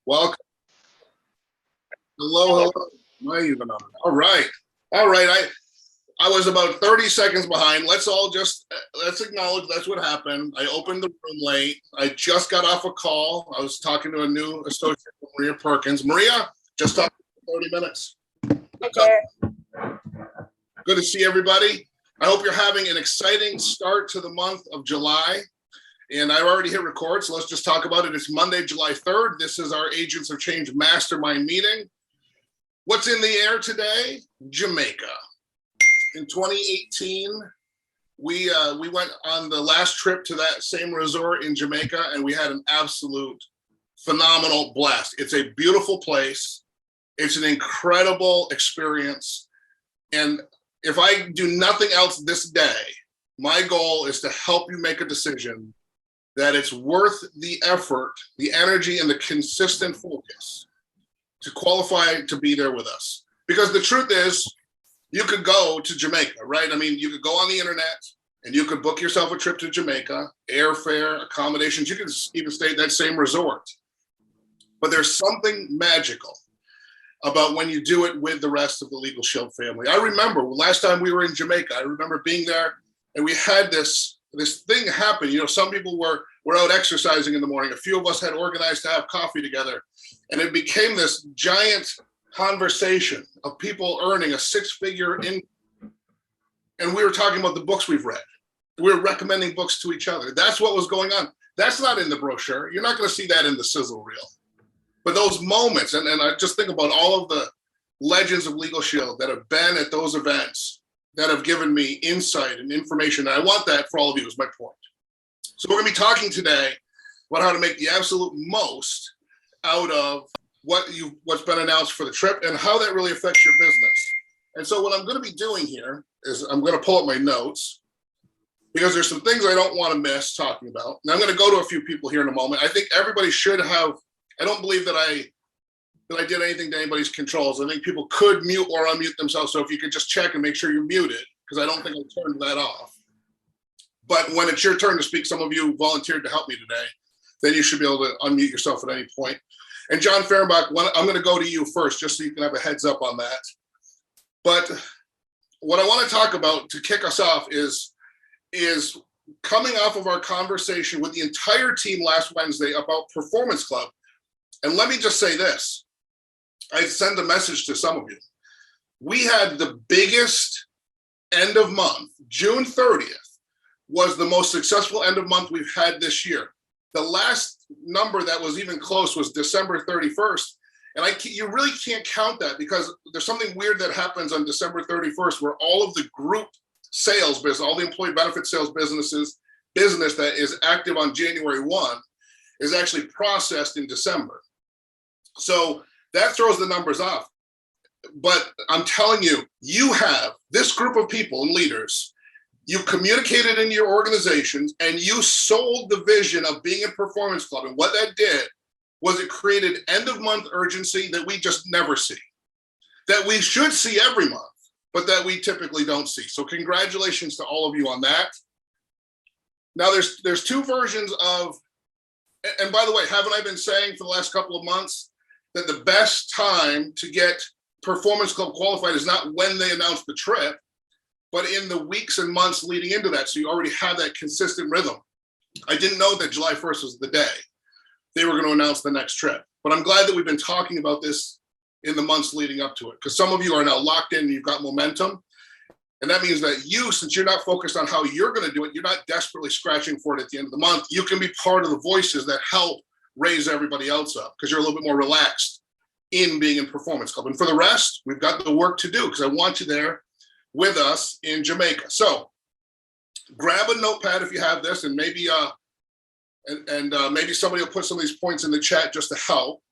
Welcome. Hello, hello. Am I even on? All right. All right. I was about 30 seconds behind. Let's acknowledge that's what happened. I opened the room late. I just got off a call. I was talking to a new associate, Maria Perkins. Maria, just talked for 30 minutes. Okay. Good to see everybody. I hope you're having an exciting start to the month of July. And I already hit record, so let's just talk about it. It's Monday, July 3rd. This is our Agents of Change Mastermind meeting. What's in the air today? Jamaica. In 2018, we went on the last trip to that same resort in Jamaica, and we had an absolute phenomenal blast. It's a beautiful place. It's an incredible experience. And if I do nothing else this day, my goal is to help you make a decision that it's worth the effort, the energy, and the consistent focus to qualify to be there with us. Because the truth is, you could go to Jamaica, right? I mean, you could go on the internet and you could book yourself a trip to Jamaica, airfare, accommodations. You could even stay at that same resort. But there's something magical about when you do it with the rest of the Legal Shield family. I remember last time we were in Jamaica, I remember being there and we had this thing happen. You know, some people were out exercising in the morning. A few of us had organized to have coffee together. And it became this giant conversation of people earning a six-figure income. And we were talking about the books we've read. We were recommending books to each other. That's what was going on. That's not in the brochure. You're not going to see that in the sizzle reel. But those moments, and I just think about all of the legends of Legal Shield that have been at those events that have given me insight and information. And I want that for all of you is my point. So we're going to be talking today about how to make the absolute most out of what's been announced for the trip and how that really affects your business. And so what I'm going to be doing here is I'm going to pull up my notes because there's some things I don't want to miss talking about. And I'm going to go to a few people here in a moment. I think everybody should have, I don't believe that I did anything to anybody's controls. I think people could mute or unmute themselves. So if you could just check and make sure you're muted, because I don't think I turned that off. But when it's your turn to speak, some of you volunteered to help me today, then you should be able to unmute yourself at any point. And John Fehrenbach, I'm going to go to you first, just so you can have a heads up on that. But what I want to talk about to kick us off is coming off of our conversation with the entire team last Wednesday about Performance Club. And let me just say this. I sent a message to some of you. We had the biggest end of month. June 30th was the most successful end of month we've had this year. The last number that was even close was December 31st. And you really can't count that because there's something weird that happens on December 31st where all of the group sales business, all the employee benefit sales business that is active on January 1 is actually processed in December. So that throws the numbers off. But I'm telling you, you have this group of people and leaders, you communicated in your organizations and you sold the vision of being a Performance Club. And what that did was it created end of month urgency that we just never see, that we should see every month, but that we typically don't see. So congratulations to all of you on that. Now there's two versions of, and by the way, haven't I been saying for the last couple of months that the best time to get Performance Club qualified is not when they announce the trip, but in the weeks and months leading into that. So you already have that consistent rhythm. I didn't know that July 1st was the day they were going to announce the next trip, but I'm glad that we've been talking about this in the months leading up to it, because some of you are now locked in and you've got momentum. And that means that you, since you're not focused on how you're going to do it, you're not desperately scratching for it at the end of the month. You can be part of the voices that help raise everybody else up because you're a little bit more relaxed in being in Performance Club. And for the rest, we've got the work to do because I want you there with us in Jamaica. So grab a notepad if you have this, and maybe maybe somebody will put some of these points in the chat just to help.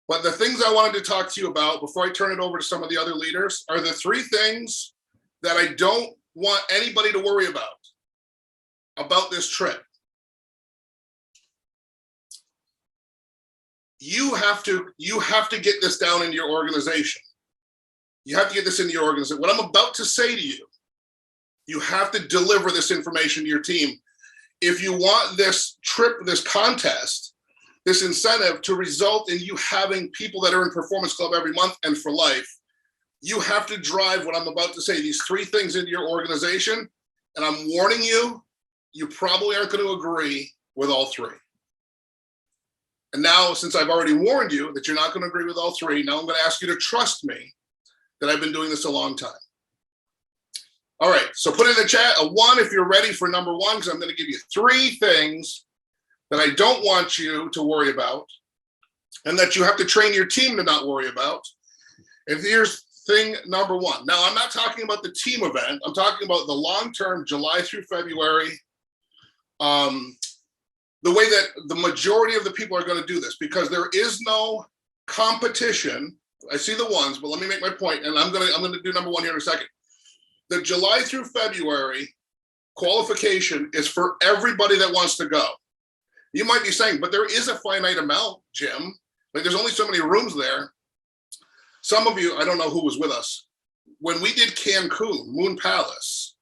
But the things I wanted to talk to you about before I turn it over to some of the other leaders are the three things that I don't want anybody to worry about this trip. You have to get this down in your organization. You have to get this into your organization. What I'm about to say to you, you have to deliver this information to your team. If you want this trip, this contest this incentive to result in you having people that are in Performance Club every month and for life, you have to drive what I'm about to say, these three things into your organization. And I'm warning you, you probably aren't going to agree with all three. And now, since I've already warned you that you're not going to agree with all three, now I'm going to ask you to trust me that I've been doing this a long time. All right, so put in the chat a 1 if you're ready for number 1, because I'm going to give you 3 things that I don't want you to worry about and that you have to train your team to not worry about. And here's thing number 1. Now, I'm not talking about the team event. I'm talking about the long-term, July through February, the way that the majority of the people are going to do this, because there is no competition. I see the ones, but let me make my point, and I'm gonna do number 1 here in a second. The July through February qualification is for everybody that wants to go. You might be saying, but there is a finite amount, Jim. Like, there's only so many rooms there. Some of you, I don't know who was with us, when we did Cancun, Moon Palace,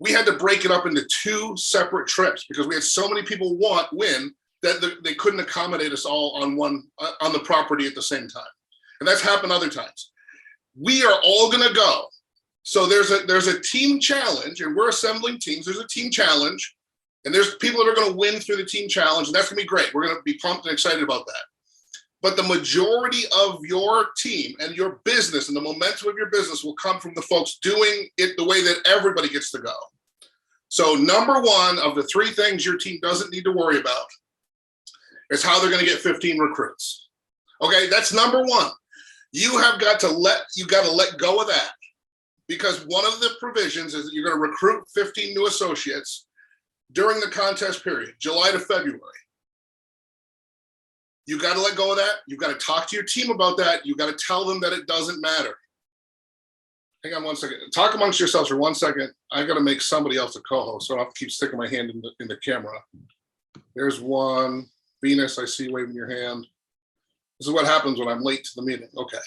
we had to break it up into 2 separate trips because we had so many people win that they couldn't accommodate us all on the property at the same time. And that's happened other times. We are all gonna go. So there's a team challenge, and we're assembling teams. There's a team challenge, and there's people that are gonna win through the team challenge, and that's gonna be great. We're gonna be pumped and excited about that. But the majority of your team and your business and the momentum of your business will come from the folks doing it the way that everybody gets to go. So number 1 of the 3 things your team doesn't need to worry about is how they're going to get 15 recruits. Okay, that's number 1. You got to let go of that, because one of the provisions is that you're going to recruit 15 new associates during the contest period, July to February. You got to let go of that. You've got to talk to your team about that. You've got to tell them that it doesn't matter. Hang on 1 second. Talk amongst yourselves for 1 second. I got to make somebody else a co-host, so I don't have to keep sticking my hand in the camera. There's one. Venus, I see you waving your hand. This is what happens when I'm late to the meeting. Okay.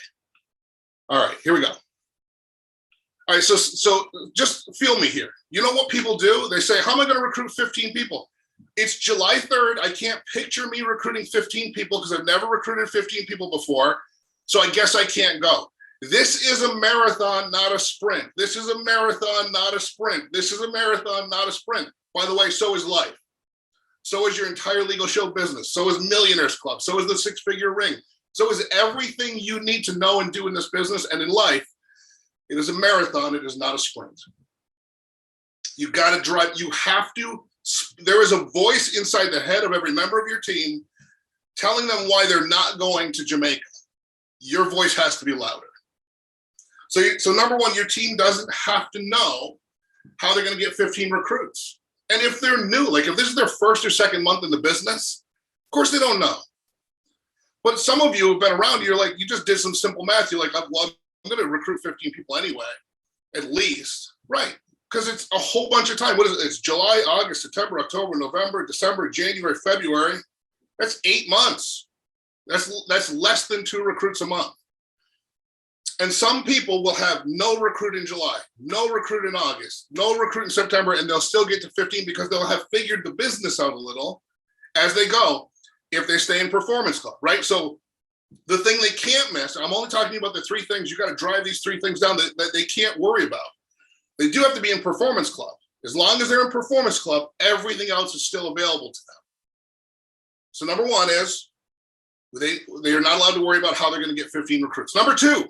All right, here we go. All right, so just feel me here. You know what people do? They say, how am I going to recruit 15 people? It's July 3rd. I can't picture me recruiting 15 people because I've never recruited 15 people before, so I guess I can't go. This is a marathon, not a sprint. This is a marathon, not a sprint. This is a marathon, not a sprint. By the way, so is life. So is your entire legal show business. So is Millionaires Club. So is the 6-figure ring. So is everything you need to know and do in this business and in life. It is a marathon. It is not a sprint. You got to drive. You have to. There is a voice inside the head of every member of your team telling them why they're not going to Jamaica. Your voice has to be louder. So number 1, your team doesn't have to know how they're going to get 15 recruits. And if they're new, like if this is their first or second month in the business, of course they don't know. But some of you have been around, you're like, you just did some simple math. You're like, well, I'm going to recruit 15 people anyway, at least. Right. Because it's a whole bunch of time. What is it? It's July, August, September, October, November, December, January, February. That's 8 months. That's less than 2 recruits a month. And some people will have no recruit in July, no recruit in August, no recruit in September, and they'll still get to 15 because they'll have figured the business out a little as they go if they stay in Performance Club, right? So the thing they can't miss, and I'm only talking about the 3 things, you got to drive these 3 things down that they can't worry about. They do have to be in Performance Club. As long as they're in Performance Club, everything else is still available to them. So number 1 is they are not allowed to worry about how they're going to get 15 recruits. Number 2,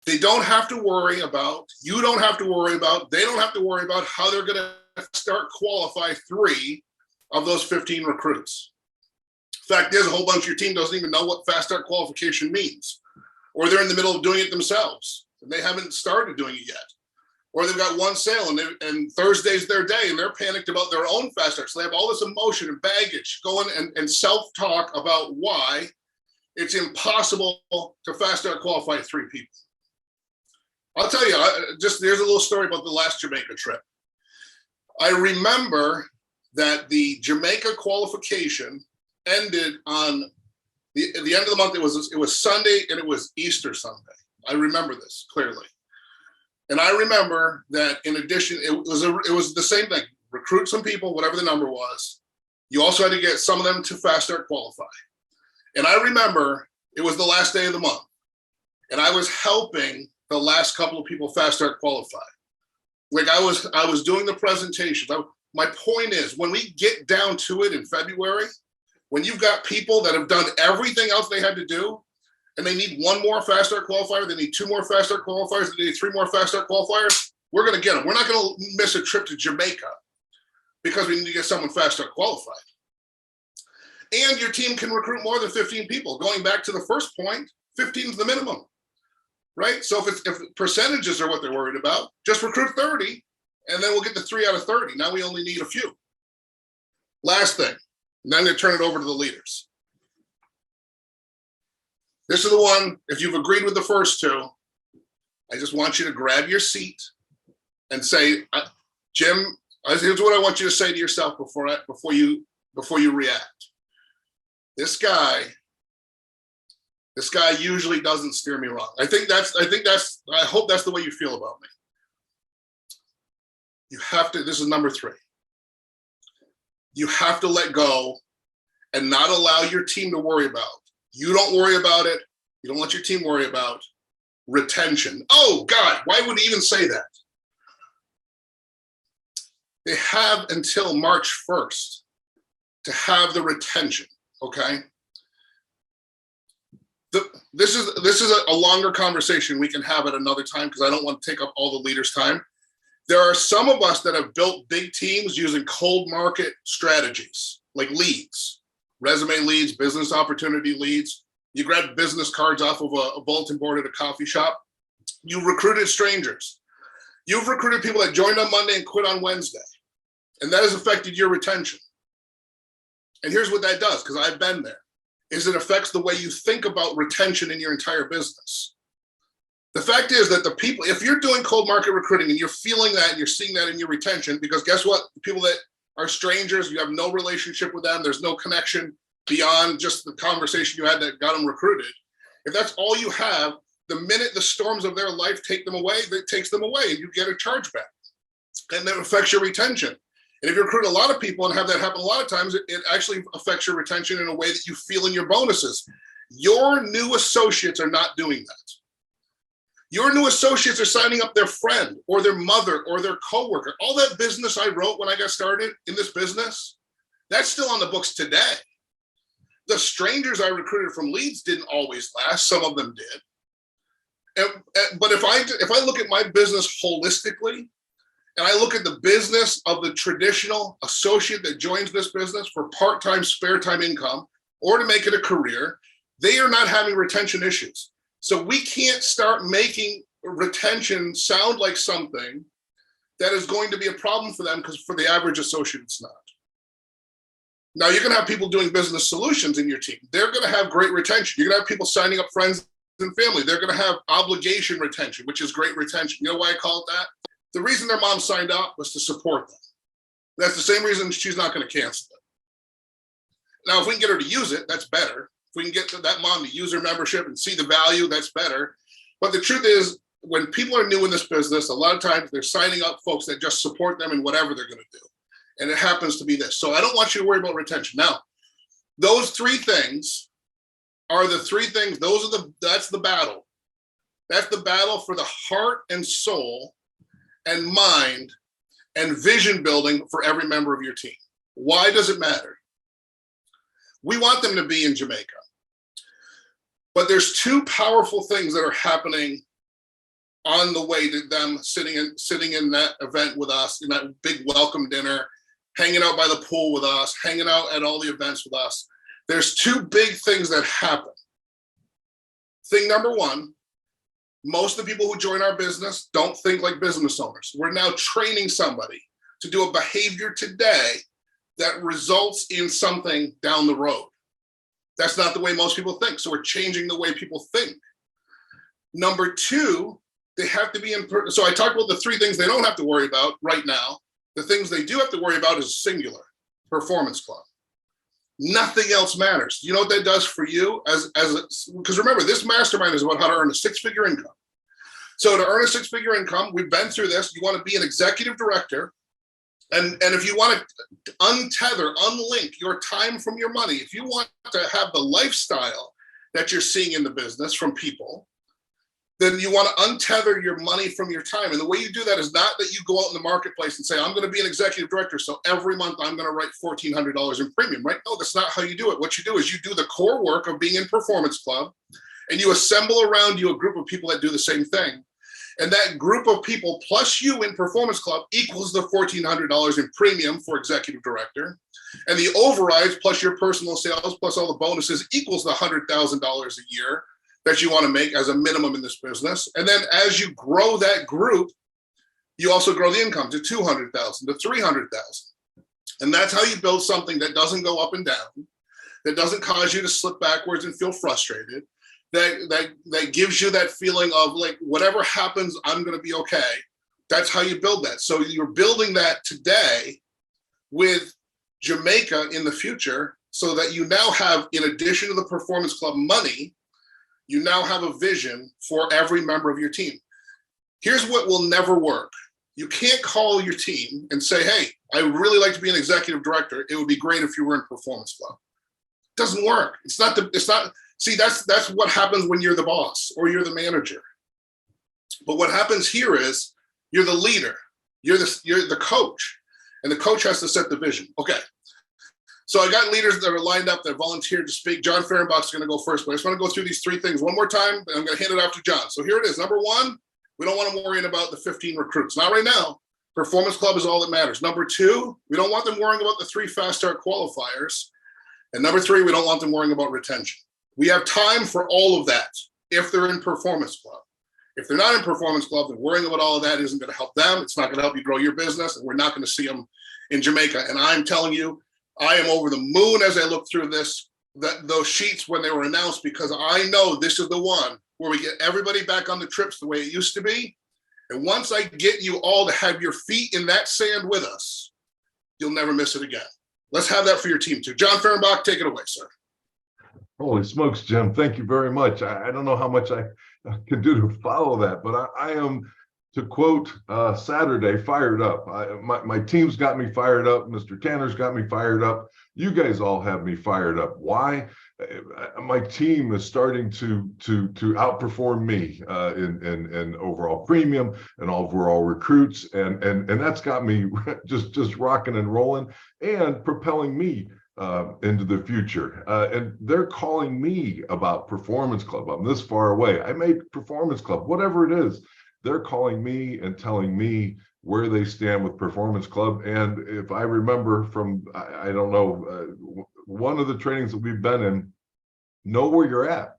they don't have to worry about, you don't have to worry about, they don't have to worry about how they're going to start qualify 3 of those 15 recruits. Fact is, a whole bunch of your team doesn't even know what fast start qualification means, or they're in the middle of doing it themselves and they haven't started doing it yet, or they've got 1 sale and Thursday's their day and they're panicked about their own fast start. So they have all this emotion and baggage going and self-talk about why it's impossible to fast start qualify 3 people. I'll tell you, there's a little story about the last Jamaica trip. I remember that the Jamaica qualification ended on the end of the month. It was Sunday and it was Easter Sunday. I remember this clearly. And I remember that in addition, it was the same thing. Recruit some people, whatever the number was. You also had to get some of them to Fast Start Qualify. And I remember it was the last day of the month, and I was helping the last couple of people Fast Start Qualify. Like I was doing the presentations. My point is, when we get down to it in February, when you've got people that have done everything else they had to do, and they need one more Fast Start qualifier, they need two more Fast Start qualifiers, they need three more Fast Start qualifiers, we're going to get them. We're not going to miss a trip to Jamaica because we need to get someone Fast Start qualified. And your team can recruit more than 15 people. Going back to the first point, 15 is the minimum, right? So if percentages are what they're worried about, just recruit 30, and then we'll get the 3 out of 30. Now we only need a few. Last thing, and then I'm going to turn it over to the leaders. This is the one, if you've agreed with the first two, I just want you to grab your seat and say, Jim, here's what I want you to say to yourself before you react. This guy usually doesn't steer me wrong. I hope that's the way you feel about me. You have to, this is number 3. You have to let go and not allow your team to worry about. You don't worry about it. You don't let your team worry about retention. Oh God, why would he even say that? They have until March 1st to have the retention, okay? This is a longer conversation we can have at another time because I don't want to take up all the leaders' time. There are some of us that have built big teams using cold market strategies, like leads, resume leads, business opportunity leads. You grab business cards off of a bulletin board at a coffee shop. You recruited strangers. You've recruited people that joined on Monday and quit on Wednesday. And that has affected your retention. And here's what that does, because I've been there, is it affects the way you think about retention in your entire business. The fact is that the people, if you're doing cold market recruiting and you're feeling that and you're seeing that in your retention, because guess what? The people that are strangers, you have no relationship with them, there's no connection beyond just the conversation you had that got them recruited. If that's all you have, the minute the storms of their life take them away, it takes them away and you get a chargeback. And that affects your retention. And if you recruit a lot of people and have that happen a lot of times, it actually affects your retention in a way that you feel in your bonuses. Your new associates are not doing that. Your new associates are signing up their friend or their mother or their coworker. All that business I wrote when I got started in this business, that's still on the books today. The strangers I recruited from leads didn't always last. Some of them did. But if I look at my business holistically, and I look at the business of the traditional associate that joins this business for part-time, spare time income, or to make it a career, they are not having retention issues. So we can't start making retention sound like something that is going to be a problem for them, because for the average associate, it's not. Now, you're going to have people doing business solutions in your team. They're going to have great retention. You're going to have people signing up friends and family. They're going to have obligation retention, which is great retention. You know why I call it that? The reason their mom signed up was to support them. That's the same reason she's not going to cancel it. Now, if we can get her to use it, that's better. If we can get that mom to use her membership and see the value, that's better. But the truth is, when people are new in this business, a lot of times they're signing up folks that just support them in whatever they're going to do. And it happens to be this. So I don't want you to worry about retention. Now, those 3 things are the 3 things. That's the battle. That's the battle for the heart and soul and mind and vision building for every member of your team. Why does it matter? We want them to be in Jamaica. But there's 2 powerful things that are happening on the way to them sitting in that event with us, in that big welcome dinner, hanging out by the pool with us, hanging out at all the events with us. There's 2 big things that happen. Thing number 1, most of the people who join our business don't think like business owners. We're now training somebody to do a behavior today that results in something down the road. That's not the way most people think. So we're changing the way people think. Number 2, they have to be in. So I talked about the 3 things they don't have to worry about right now. The things they do have to worry about is singular, Performance Club. Nothing else matters. You know what that does for you? Because remember, this mastermind is about how to earn a 6-figure income. So to earn a 6-figure income, we've been through this. You want to be an executive director And if you want to unlink your time from your money, if you want to have the lifestyle that you're seeing in the business from people, then you want to untether your money from your time. And the way you do that is not that you go out in the marketplace and say, I'm going to be an executive director, so every month I'm going to write $1,400 in premium, right? No, that's not how you do it. What you do is you do the core work of being in Performance Club, and you assemble around you a group of people that do the same thing. And that group of people plus you in Performance Club equals the $1,400 in premium for executive director. And the overrides plus your personal sales plus all the bonuses equals the $100,000 a year that you want to make as a minimum in this business. And then as you grow that group, you also grow the income to 200,000 to 300,000. And that's how you build something that doesn't go up and down, that doesn't cause you to slip backwards and feel frustrated, that gives you that feeling of like, whatever happens, I'm going to be okay. That's how you build that. So you're building that today with Jamaica in the future, so that you now have, in addition to the Performance Club money, you now have a vision for every member of your team. Here's what will never work. You can't call your team and say, hey, I would really like to be an executive director. It would be great if you were in Performance Club. It doesn't work. See, that's what happens when you're the boss or you're the manager. But what happens here is you're the leader, you're the coach, and the coach has to set the vision. Okay. So I got leaders that are lined up that volunteered to speak. John Fehrenbach's going to go first, but I just want to go through these three things one more time, and I'm going to hand it off to John. So here it is. Number one, we don't want them worrying about the 15 recruits. Not right now. Performance Club is all that matters. Number two, we don't want them worrying about the 3 fast start qualifiers. And number three, we don't want them worrying about retention. We have time for all of that if they're in Performance Club. If they're not in Performance Club, then worrying about all of that isn't going to help them. It's not going to help you grow your business, and we're not going to see them in Jamaica. And I'm telling you, I am over the moon as I look through those sheets when they were announced, because I know this is the one where we get everybody back on the trips the way it used to be. And once I get you all to have your feet in that sand with us, you'll never miss it again. Let's have that for your team too. John Fehrenbach, take it away, sir. Holy smokes, Jim. Thank you very much. I don't know how much I can do to follow that, but I am, to quote Saturday, fired up. My team's got me fired up. Mr. Tanner's got me fired up. You guys all have me fired up. Why? My team is starting to outperform me in overall premium and overall recruits, and that's got me just rocking and rolling and propelling me into the future. And they're calling me about Performance Club. I'm this far away. I made Performance Club, whatever it is. They're calling me and telling me where they stand with Performance Club. And if I remember from, I don't know, one of the trainings that we've been in, know where you're at.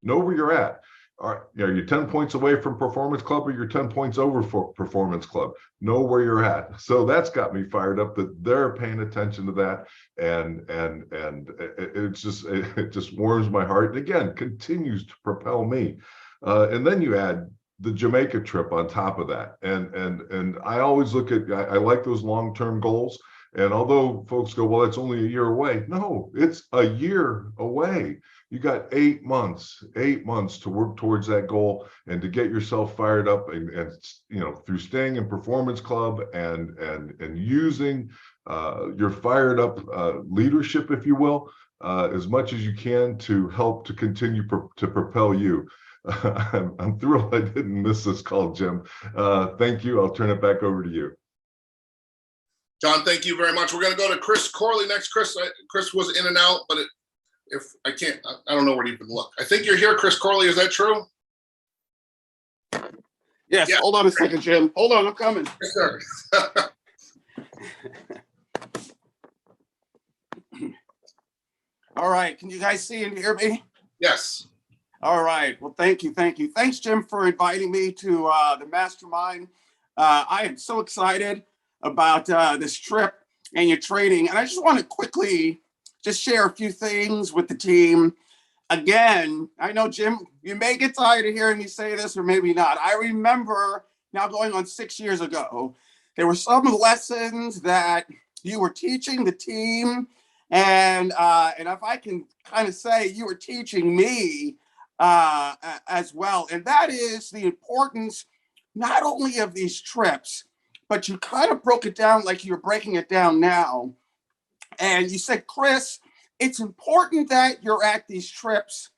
Know where you're at. Are you 10 points away from Performance Club, or you're 10 points over for Performance Club? Know where you're at. So that's got me fired up that they're paying attention to that. And it just warms my heart. And again, continues to propel me. And then you add the Jamaica trip on top of that. And I always look at, I like those long-term goals. And although folks go, well, it's only a year away. No, it's a year away. You got 8 months to work towards that goal and to get yourself fired up, and through staying in Performance Club and using your fired up leadership, if you will, as much as you can to help to continue to propel you. I'm thrilled I didn't miss this call, Jim. Thank you. I'll turn it back over to you. John, thank you very much. We're going to go to Chris Corley next. Chris was in and out, but if I can't, I don't know where to even look. I think you're here, Chris Corley. Is that true? Yes. Yeah. Hold on a second, Jim. Hold on, I'm coming. Yes, sir. All right. Can you guys see and hear me? Yes. All right. Well, thank you. Thanks, Jim, for inviting me to the Mastermind. I am so excited about this trip and your training. And I just want to quickly just share a few things with the team. Again, I know, Jim, you may get tired of hearing me say this, or maybe not. I remember, now going on 6 years ago, there were some lessons that you were teaching the team. And if I can kind of say, you were teaching me as well. And that is the importance not only of these trips, but you kind of broke it down like you're breaking it down now. And you said, Chris, it's important that you're at these trips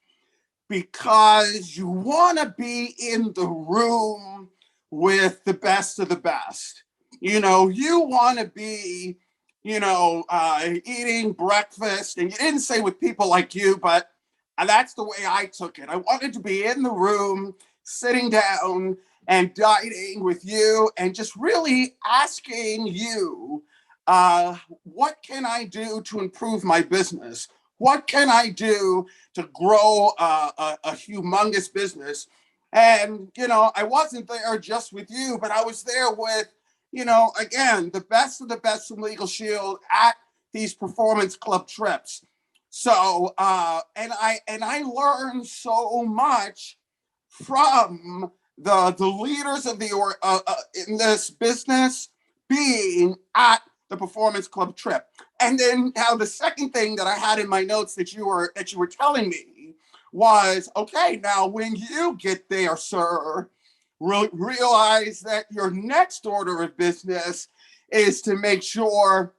because you want to be in the room with the best of the best. You know, you want to be, eating breakfast, and you didn't say with people like you, but that's the way I took it. I wanted to be in the room, sitting down and dining with you and just really asking you, what can I do to improve my business? What can I do to grow a humongous business? And, I wasn't there just with you, but I was there with, again, the best of the best from Legal Shield at these performance club trips. So, and I learned so much from the leaders of in this business being at the performance club trip. And then now the second thing that I had in my notes that you were telling me was, okay, now when you get there, sir, realize that your next order of business is to make sure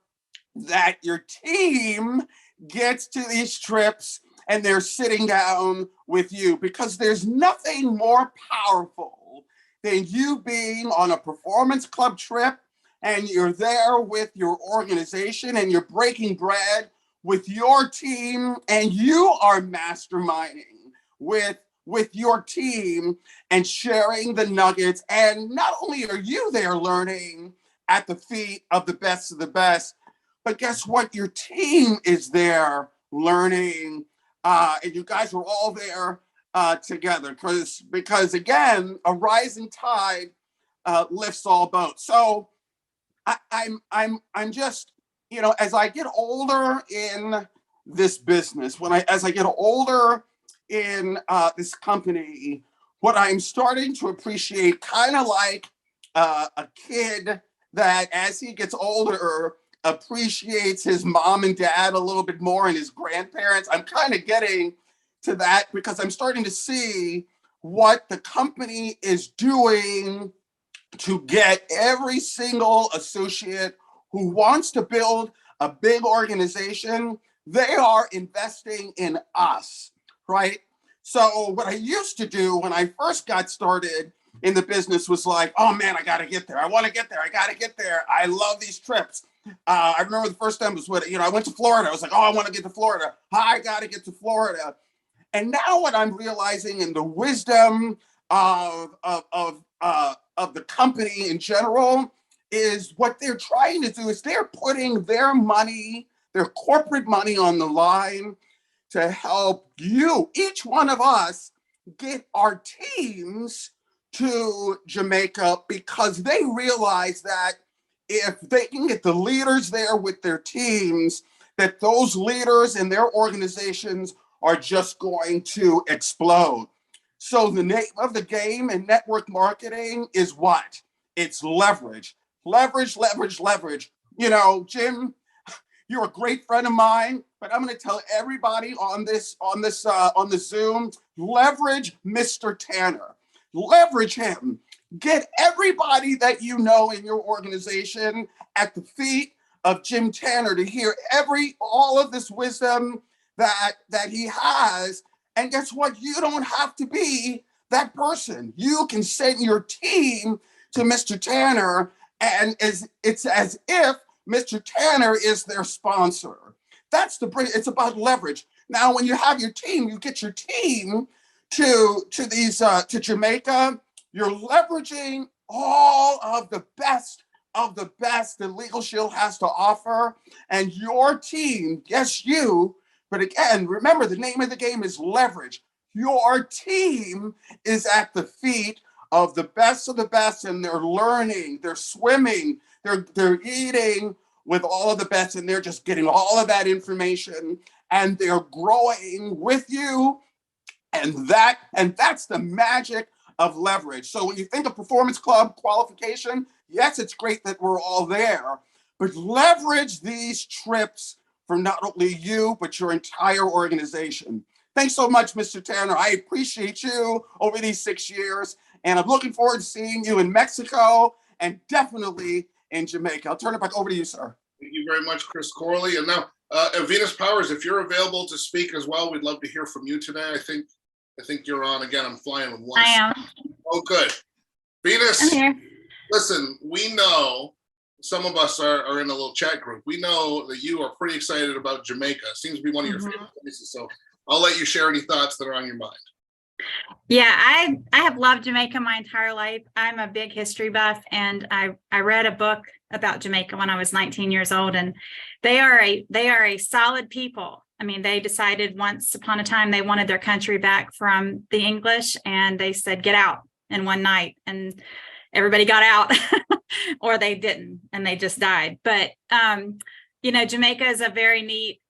that your team gets to these trips and they're sitting down with you, because there's nothing more powerful than you being on a performance club trip and you're there with your organization and you're breaking bread with your team and you are masterminding with your team and sharing the nuggets. And not only are you there learning at the feet of the best, but guess what? Your team is there learning, and you guys are all there together because again, a rising tide lifts all boats. So I'm just, as I get older in this business, as I get older in this company, what I'm starting to appreciate, kind of like a kid that as he gets older appreciates his mom and dad a little bit more and his grandparents. I'm kind of getting to that because I'm starting to see what the company is doing to get every single associate who wants to build a big organization. They are investing in us, right? So what I used to do when I first got started in the business was like, oh man, I got to get there. I want to get there. I got to get there. I love these trips. I remember the first time was when, I went to Florida. I was like, oh, I want to get to Florida. I got to get to Florida. And now what I'm realizing in the wisdom of the company in general is what they're trying to do is they're putting their money, their corporate money on the line to help you, each one of us, get our teams to Jamaica, because they realize that if they can get the leaders there with their teams, that those leaders and their organizations are just going to explode. So the name of the game in network marketing is what? It's leverage. Leverage, leverage, leverage. Jim, you're a great friend of mine, but I'm going to tell everybody on the Zoom, leverage Mr. Tanner. Leverage him. Get everybody that you know in your organization at the feet of Jim Tanner to hear all of this wisdom that he has. And guess what? You don't have to be that person. You can send your team to Mr. Tanner, and it's as if Mr. Tanner is their sponsor. It's about leverage. Now, when you have your team, you get your team to Jamaica. You're leveraging all of the best that Legal Shield has to offer, and your team, yes, you. But again, remember, the name of the game is leverage. Your team is at the feet of the best, and they're learning, they're swimming, they're eating with all of the best, and they're just getting all of that information, and they're growing with you. And that's the magic of leverage. So when you think of performance club qualification, yes, it's great that we're all there, but leverage these trips for not only you, but your entire organization. Thanks so much, Mr. Tanner. I appreciate you over these 6 years, and I'm looking forward to seeing you in Mexico and definitely in Jamaica. I'll turn it back over to you, sir. Thank you very much, Chris Corley. And now, Venus Powers, if you're available to speak as well, we'd love to hear from you today. I think you're on. Again, I'm flying with one. I am. Oh, good. Venus, I'm here. listen, we know some of us are in a little chat group. We know that you are pretty excited about Jamaica. It seems to be one of your favorite places. So I'll let you share any thoughts that are on your mind. Yeah, I have loved Jamaica my entire life. I'm a big history buff, and I read a book about Jamaica when I was 19 years old, and they are a solid people. I mean, they decided once upon a time they wanted their country back from the English, and they said, get out in one night, and everybody got out or they didn't, and they just died. But, Jamaica is a very neat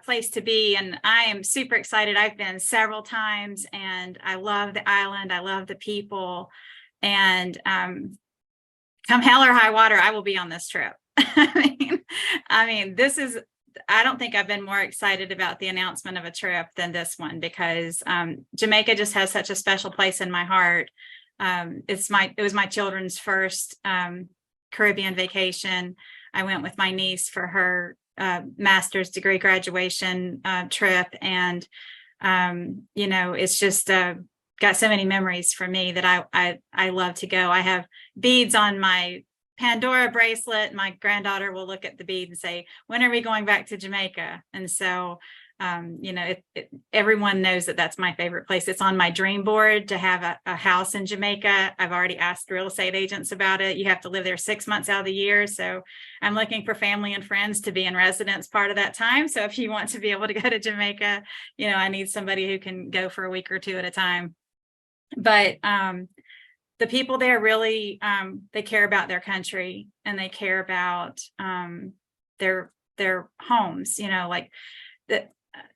place to be, and I am super excited. I've been several times, and I love the island. I love the people, and come hell or high water, I will be on this trip. I mean, I don't think I've been more excited about the announcement of a trip than this one, because Jamaica just has such a special place in my heart. It was my children's first Caribbean vacation. I went with my niece for her master's degree graduation trip, and it's just got so many memories for me that I love to go. I have beads on my Pandora bracelet. My granddaughter will look at the bead and say, when are we going back to Jamaica? And so everyone knows that that's my favorite place. It's on my dream board to have a house in Jamaica. I've already asked real estate agents about it. You have to live there 6 months out of the year. So I'm looking for family and friends to be in residence part of that time. So if you want to be able to go to Jamaica, I need somebody who can go for a week or two at a time. But the people there really, they care about their country, and they care about their homes, like that.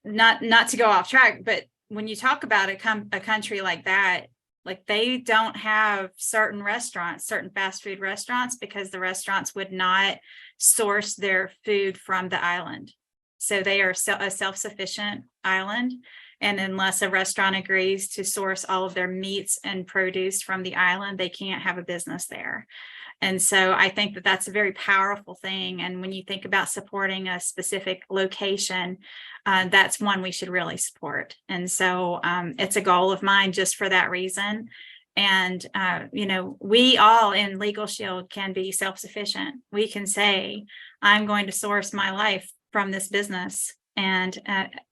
Not to go off track, but when you talk about a country like that, like they don't have certain fast food restaurants, because the restaurants would not source their food from the island. So they are a self-sufficient island. And unless a restaurant agrees to source all of their meats and produce from the island, they can't have a business there. And so I think that that's a very powerful thing. And when you think about supporting a specific location, that's one we should really support. And so it's a goal of mine just for that reason. And, we all in Legal Shield can be self-sufficient. We can say, I'm going to source my life from this business. And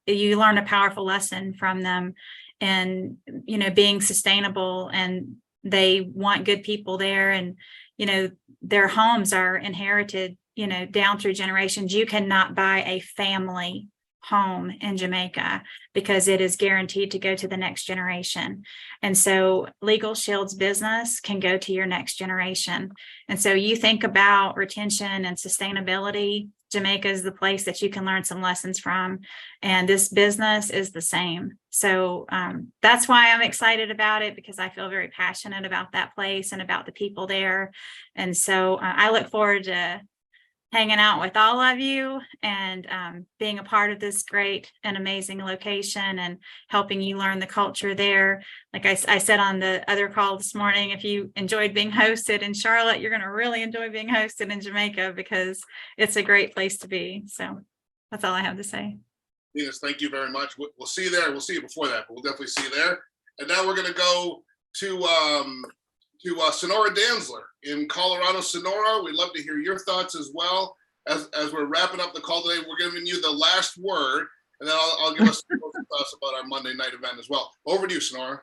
you learn a powerful lesson from them, and, being sustainable, and they want good people there. And, their homes are inherited, down through generations. You cannot buy a family home in Jamaica because it is guaranteed to go to the next generation. And so Legal Shield's business can go to your next generation. And so you think about retention and sustainability, Jamaica is the place that you can learn some lessons from. And this business is the same. So that's why I'm excited about it, because I feel very passionate about that place and about the people there. And so I look forward to hanging out with all of you and being a part of this great and amazing location and helping you learn the culture there. Like I said on the other call this morning, if you enjoyed being hosted in Charlotte, you're going to really enjoy being hosted in Jamaica, because it's a great place to be. So that's all I have to say. Venus, thank you very much. We'll see you there. We'll see you before that, but we'll definitely see you there. And now we're going to go to Sonora Danzler in Colorado. Sonora, we'd love to hear your thoughts as well. As we're wrapping up the call today, we're giving you the last word, and then I'll give us some thoughts about our Monday night event as well. Over to you, Sonora.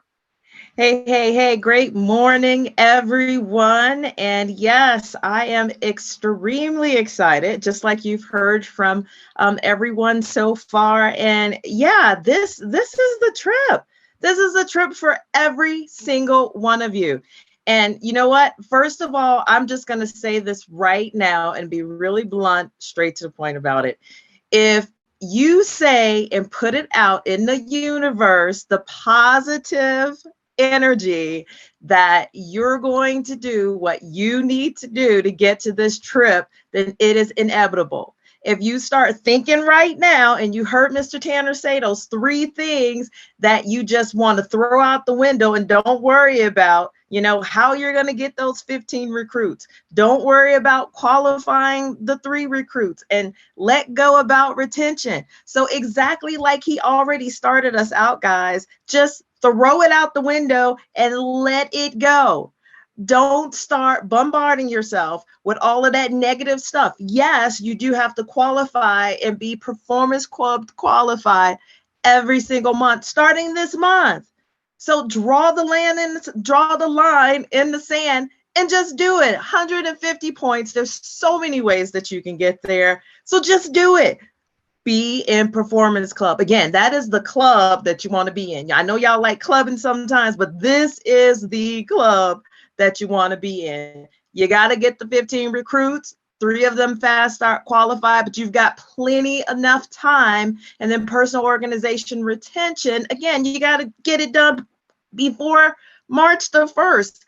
Hey, great morning, everyone. And yes, I am extremely excited, just like you've heard from everyone so far. And yeah, this is the trip. This is a trip for every single one of you. And you know what? First of all, I'm just going to say this right now and be really blunt, straight to the point about it. If you say and put it out in the universe, the positive energy that you're going to do what you need to do to get to this trip, then it is inevitable. If you start thinking right now, and you heard Mr. Tanner say those 3 things that you just want to throw out the window and don't worry about, how you're going to get those 15 recruits. Don't worry about qualifying the 3 recruits and let go about retention. So exactly like he already started us out, guys, just throw it out the window and let it go. Don't start bombarding yourself with all of that negative stuff. Yes, you do have to qualify and be performance club qualified every single month, starting this month. So draw the line in the sand and just do it. 150 points. There's so many ways that you can get there. So just do it. Be in performance club. Again, that is the club that you want to be in. I know y'all like clubbing sometimes, but this is the club that you want to be in. You got to get the 15 recruits. 3 of them fast start qualified, but you've got plenty enough time. And then personal organization retention, again, you got to get it done before March the 1st.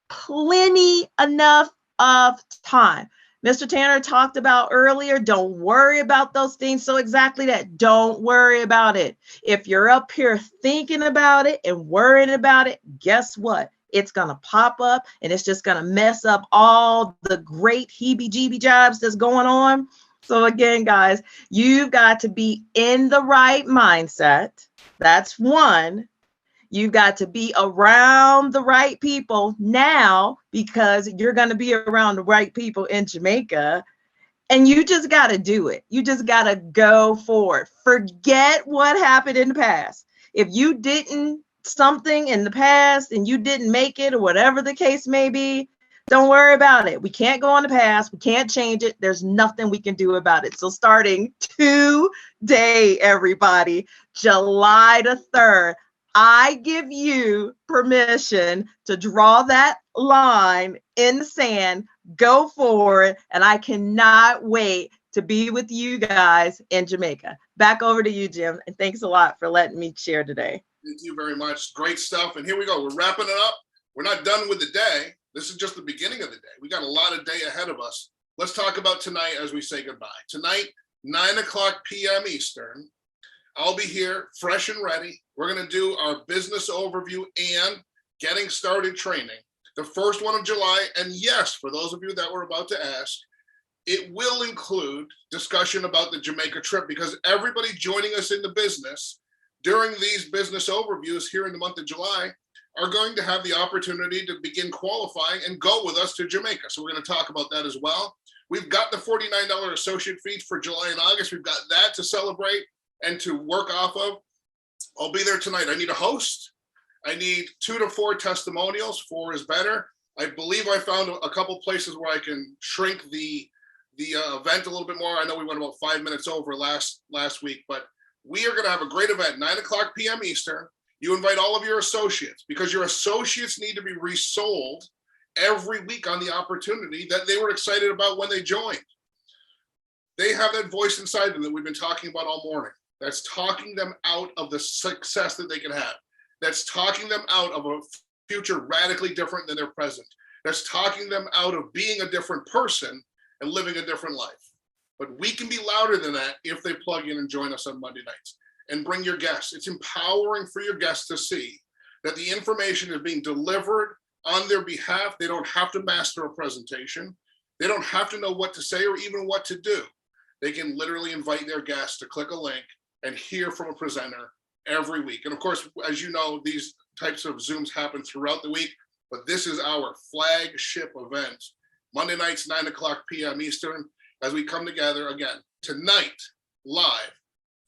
Plenty enough of time. Mr. Tanner talked about earlier, don't worry about those things. So exactly that, don't worry about it. If you're up here thinking about it and worrying about it, guess what? It's going to pop up and it's just going to mess up all the great heebie-jeebie jobs that's going on. So again, guys, you've got to be in the right mindset. That's one. You've got to be around the right people now because you're going to be around the right people in Jamaica. And you just got to do it. You just got to go for it. Forget what happened in the past. If you didn't something in the past and you didn't make it or whatever the case may be, don't worry about it. We can't go in the past. We can't change it. There's nothing we can do about it. So starting today, everybody, July the 3rd, I give you permission to draw that line in the sand, go for it, and I cannot wait to be with you guys in Jamaica. Back over to you, Jim, and thanks a lot for letting me share today. Thank you very much. Great stuff. And here we go. We're wrapping it up. We're not done with the day. This is just the beginning of the day. We got a lot of day ahead of us. Let's talk about tonight as we say goodbye. Tonight, 9:00 p.m. Eastern. I'll be here fresh and ready. We're going to do our business overview and getting started training. The first one of July. And yes, for those of you that were about to ask, it will include discussion about the Jamaica trip because everybody joining us in the business during these business overviews here in the month of July are going to have the opportunity to begin qualifying and go with us to Jamaica. So we're going to talk about that as well. We've got the $49 associate fees for July and August. We've got that to celebrate and to work off of. I'll be there tonight. I need a host. I need 2 to 4 testimonials. 4 is better. I believe I found a couple places where I can shrink the event a little bit more. I know we went about 5 minutes over last week, but we are going to have a great event, 9:00 p.m. Eastern. You invite all of your associates because your associates need to be resold every week on the opportunity that they were excited about when they joined. They have that voice inside them that we've been talking about all morning. That's talking them out of the success that they can have. That's talking them out of a future radically different than their present. That's talking them out of being a different person and living a different life. But we can be louder than that if they plug in and join us on Monday nights. And bring your guests. It's empowering for your guests to see that the information is being delivered on their behalf. They don't have to master a presentation. They don't have to know what to say or even what to do. They can literally invite their guests to click a link and hear from a presenter every week. And of course, as you know, these types of Zooms happen throughout the week, but this is our flagship event. Monday nights, 9:00 p.m. Eastern, as we come together again tonight, live,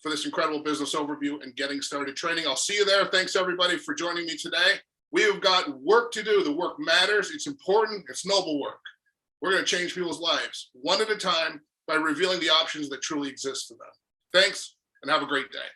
for this incredible business overview and getting started training. I'll see you there. Thanks everybody for joining me today. We have got work to do. The work matters. It's important. It's noble work. We're going to change people's lives one at a time by revealing the options that truly exist to them. Thanks and have a great day.